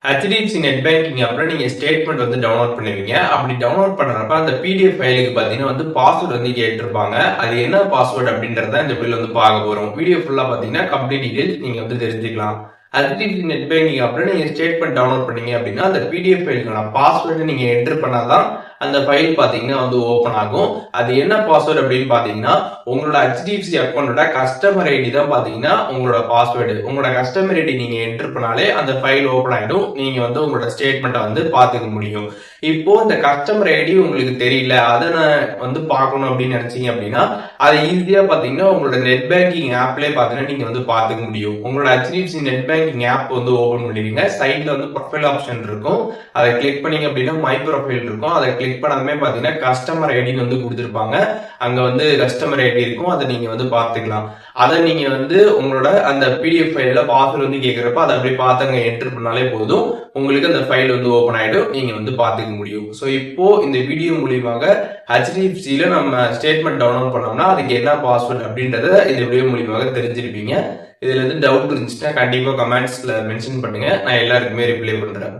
HDFC net banking ஆப்ல நீங்க statement download பண்ணுவீங்க. அப்படி டவுன்லோட் பண்றப்ப அந்த பிடிஎஃப் ஃபைலுக்கு பார்த்தீங்கன்னா பாஸ்வேர்ட் கேட்டிருப்பாங்க. அது என்ன பாஸ்வேர்ட் அப்படின்றத இந்த வீடியோல பார்க்க போறோம். வீடியோ ஃபுல்லா பார்த்தீங்கன்னா கம்ப்ளீட் டீடைல்ஸ் நீங்க தெரிஞ்சுக்கலாம். HDFC நெட் பேங்கிங் ஆப்ல நீங்க ஸ்டேட்மெண்ட் டவுன்லோட் பண்ணீங்க அப்படின்னா அந்த பிடிஎஃப் ஃபைலுக்கான பாஸ்வேர்டு நீங்க என்டர் பண்ணாதான் அந்த ஃபைல் பார்த்தீங்கன்னா ஓப்பன் ஆகும். அது என்ன பாஸ்வேர்டு அப்படின்னு பார்த்தீங்கன்னா உங்களோட HDFC அக்கௌண்டோட கஸ்டமர் ஐடி தான் பார்த்தீங்கன்னா உங்களோட பாஸ்வேர்டு. உங்களோட கஸ்டமர் ஐடி நீங்க என்டர் பண்ணாலே அந்த ஃபைல் ஓப்பன் ஆயிடும். நீங்க உங்களோட ஸ்டேட்மெண்ட்டை பார்த்துக்க முடியும். இப்போ இந்த கஸ்டமர் ஐடி உங்களுக்கு தெரியல, அதை நான் பார்க்கணும் அப்படின்னு நினைச்சீங்க அப்படின்னா அதை ஈஸியா பார்த்தீங்கன்னா உங்களோட நெட் பேங்கிங் ஆப்லேயே பார்த்தீங்கன்னா நீங்க பார்த்துக்க முடியும். உங்களோட HDFC net banking app open பண்ணிடுங்க. சைட்ல ப்ரொஃபைல் ஆப்ஷன் இருக்கும். அதை கிளிக் பண்ணீங்க அப்படின்னா மை ப்ரொஃபைல் இருக்கும். அதை கிளிக் பண்ணாலுமே பார்த்தீங்கன்னா கஸ்டமர் ஐடின்னு கொடுத்துருப்பாங்க. அங்க கஸ்டமர் ஐடி இருக்கும். அதை நீங்க பார்த்துக்கலாம். அதை நீங்க உங்களோட அந்த பிடிஎஃப் ஃபைல பாஸ்வேர்டு கேட்கிறப்ப அதை அப்படியே பார்த்து என்டர் பண்ணாலே போதும். உங்களுக்கு அந்த ஃபைல் ஓபன் ஆயிடும். நீங்க பார்த்துக்க முடியும். ஸோ இப்போ இந்த வீடியோ மூலியமாக HDFCல நம்ம ஸ்டேட்மெண்ட் டவுன்லோட் பண்ணோம்னா அதுக்கு என்ன பாஸ்வேர்டு அப்படின்றத இந்த வீடியோ மூலியமாக தெரிஞ்சிருப்பீங்க. இதுல டவுட் இருந்துச்சுன்னா கண்டிப்பா கமெண்ட்ஸ்ல மென்ஷன் பண்ணுங்க. நான் எல்லாருக்குமே ரிப்ளை பண்றேன்.